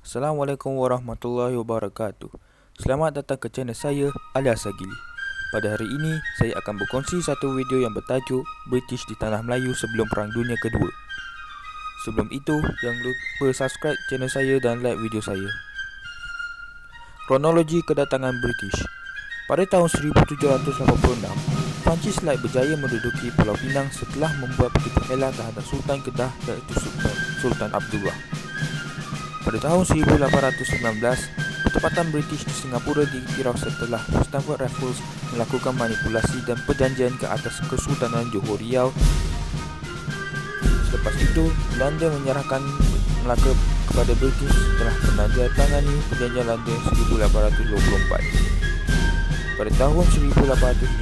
Assalamualaikum warahmatullahi wabarakatuh. Selamat datang ke channel saya, Alias Sagili. Pada hari ini, saya akan berkongsi satu video yang bertajuk British di Tanah Melayu sebelum Perang Dunia Kedua. Sebelum itu, jangan lupa subscribe channel saya dan like video saya. Kronologi kedatangan British. Pada tahun 1786, Perancis Light berjaya menduduki Pulau Pinang setelah membuat petitu helah terhadap Sultan Kedah iaitu Sultan Abdullah. Pada tahun 1819, pertempatan British di Singapura dikirau setelah Stamford Raffles melakukan manipulasi dan perjanjian ke atas Kesultanan Johor Riau. Selepas itu, Belanda menyerahkan Melaka kepada British setelah menandatangani perjanjian London 1824. Pada tahun 1874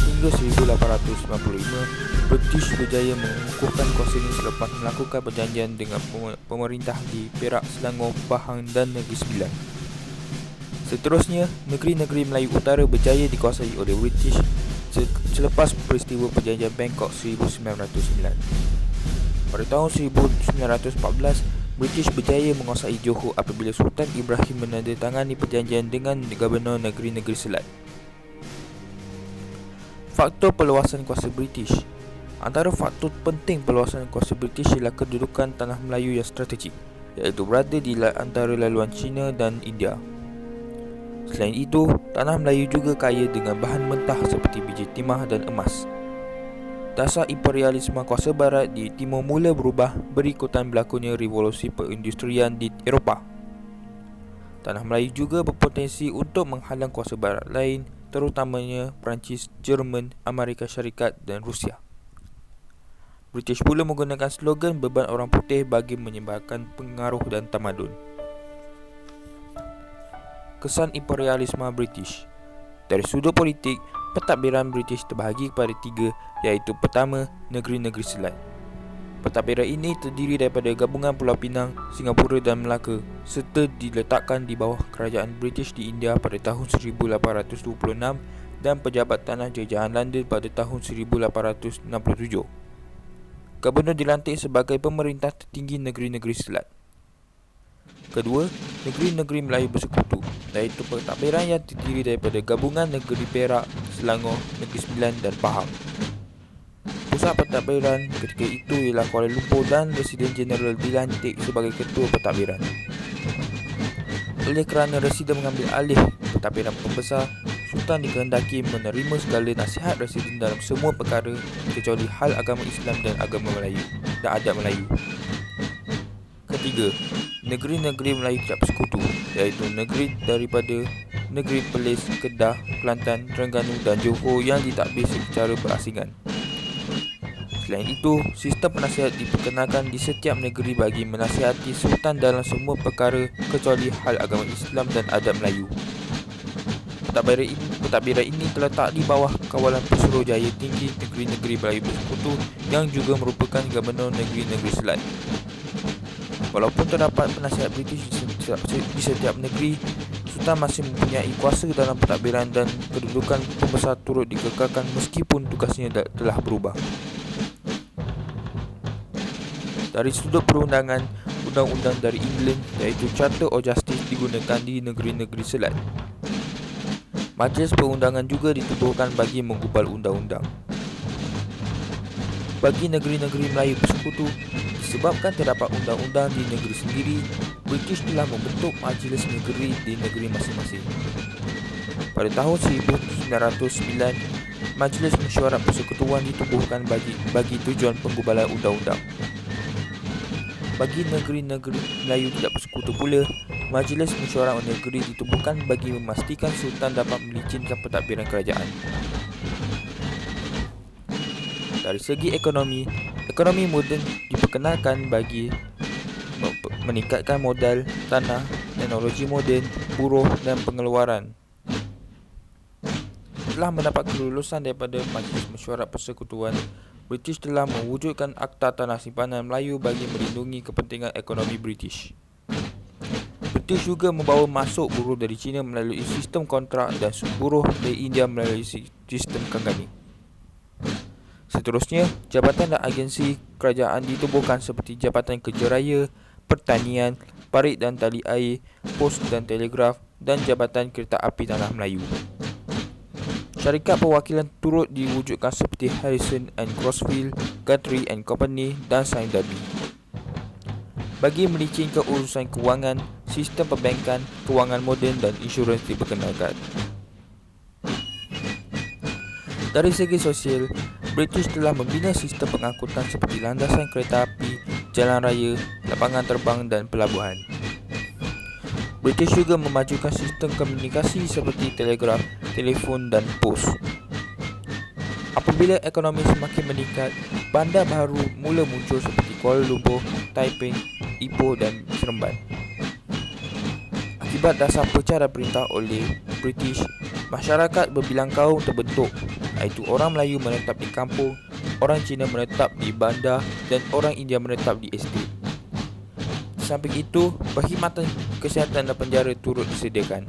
hingga 1895, British berjaya mengukuhkan kuasanya selepas melakukan perjanjian dengan pemerintah di Perak, Selangor, Pahang dan Negeri Sembilan. Seterusnya, negeri-negeri Melayu Utara berjaya dikuasai oleh British selepas peristiwa perjanjian Bangkok 1909. Pada tahun 1914, British berjaya menguasai Johor apabila Sultan Ibrahim menandatangani perjanjian dengan Gubernur negeri-negeri Selat. Faktor perluasan kuasa British. Antara faktor penting perluasan kuasa British ialah kedudukan tanah Melayu yang strategik, iaitu berada di antara laluan China dan India. Selain itu, tanah Melayu juga kaya dengan bahan mentah seperti biji timah dan emas. Dasar imperialisme kuasa barat di timur mula berubah berikutan berlakunya revolusi perindustrian di Eropah. Tanah Melayu juga berpotensi untuk menghalang kuasa barat lain, terutamanya Perancis, Jerman, Amerika Syarikat dan Rusia. British pula menggunakan slogan beban orang putih bagi menyebarkan pengaruh dan tamadun. Kesan imperialisme British. Dari sudut politik, pentadbiran British terbahagi kepada tiga, iaitu pertama, negeri-negeri Selat. Pentadbiran ini terdiri daripada gabungan Pulau Pinang, Singapura dan Melaka serta diletakkan di bawah kerajaan British di India pada tahun 1826 dan pejabat tanah jajahan London pada tahun 1867. Gubernur dilantik sebagai pemerintah tertinggi negeri-negeri Selat. Kedua, negeri-negeri Melayu Bersekutu, iaitu pentadbiran yang terdiri daripada gabungan negeri Perak, Selangor, Negeri Sembilan dan Pahang. Pusat pentadbiran ketika itu ialah Kuala Lumpur dan Residen Jeneral dilantik sebagai ketua pentadbiran. Oleh kerana Residen mengambil alih pentadbiran pembesar, Sultan dikehendaki menerima segala nasihat Residen dalam semua perkara kecuali hal agama Islam dan agama Melayu dan adat Melayu. Ketiga, negeri-negeri Melayu tidak bersekutu, iaitu negeri daripada negeri Perlis, Kedah, Kelantan, Terengganu dan Johor yang ditadbir secara berasingan. Selain itu, sistem penasihat diperkenalkan di setiap negeri bagi menasihati Sultan dalam semua perkara kecuali hal agama Islam dan adat Melayu. Pentadbiran ini terletak di bawah kawalan Pesuruhjaya Tinggi negeri-negeri Melayu Bersekutu yang juga merupakan Gubernur negeri-negeri Selat. Walaupun terdapat penasihat British di setiap negeri, Sultan masih mempunyai kuasa dalam pentadbiran dan kedudukan pembesar turut dikekalkan meskipun tugasnya telah berubah. Dari sudut perundangan, undang-undang dari England iaitu Charter of Justice digunakan di negeri-negeri Selat. Majlis perundangan juga ditubuhkan bagi menggubal undang-undang. Bagi negeri-negeri Melayu Bersekutu, disebabkan terdapat undang-undang di negeri sendiri, British telah membentuk majlis negeri di negeri masing-masing. Pada tahun 1909, Majlis Mesyuarat Persekutuan ditubuhkan bagi tujuan penggubalan undang-undang. Bagi negeri-negeri Melayu tidak bersekutu pula, Majlis Mesyuarat Negeri ditubuhkan bagi memastikan Sultan dapat melicinkan pentadbiran kerajaan. Dari segi ekonomi moden diperkenalkan bagi meningkatkan modal, tanah, teknologi moden, buruh dan pengeluaran. Setelah mendapat kelulusan daripada Majlis Mesyuarat Persekutuan, British telah mewujudkan Akta Tanah Simpanan Melayu bagi melindungi kepentingan ekonomi British. British juga membawa masuk buruh dari China melalui sistem kontrak dan buruh dari India melalui sistem Kangani. Seterusnya, jabatan dan agensi kerajaan ditubuhkan seperti Jabatan Kerja Raya, pertanian, parit dan tali air, pos dan telegraf dan Jabatan Kereta Api Tanah Melayu. Syarikat perwakilan turut diwujudkan seperti Harrison and Crossfield, Guthrie and Company dan Sime Darby. Bagi melicinkan urusan kewangan, sistem perbankan, kewangan moden dan insurans diperkenalkan. Dari segi sosial, British telah membina sistem pengangkutan seperti landasan kereta api, jalan raya, lapangan terbang dan pelabuhan. British juga memajukan sistem komunikasi seperti telegraf, telefon dan pos. Apabila ekonomi semakin meningkat, bandar baru mula muncul seperti Kuala Lumpur, Taiping, Ipoh dan Seremban. Akibat dasar pecah perintah oleh British, masyarakat berbilang kaum terbentuk, iaitu orang Melayu menetap di kampung, orang Cina menetap di bandar dan orang India menetap di estet. Samping itu, perkhidmatan kesihatan dan penjara turut disediakan.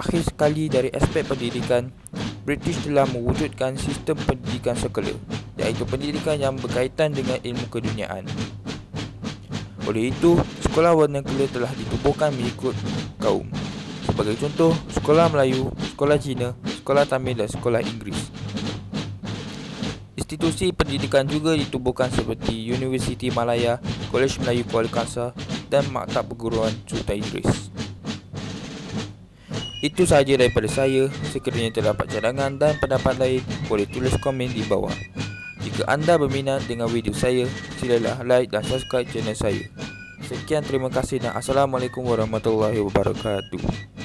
Akhir sekali, dari aspek pendidikan, British telah mewujudkan sistem pendidikan sekular, iaitu pendidikan yang berkaitan dengan ilmu keduniaan. Oleh itu, sekolah vernacular telah ditubuhkan mengikut kaum. Sebagai contoh, sekolah Melayu, sekolah Cina, sekolah Tamil dan sekolah Inggeris. Institusi pendidikan juga ditubuhkan seperti Universiti Malaya, Kolej Melayu Kuala Kangsar dan Maktab Perguruan Sultan Idris. Itu sahaja daripada saya. Sekiranya terdapat cadangan dan pendapat lain, boleh tulis komen di bawah. Jika anda berminat dengan video saya, silalah like dan subscribe channel saya. Sekian, terima kasih dan Assalamualaikum warahmatullahi wabarakatuh.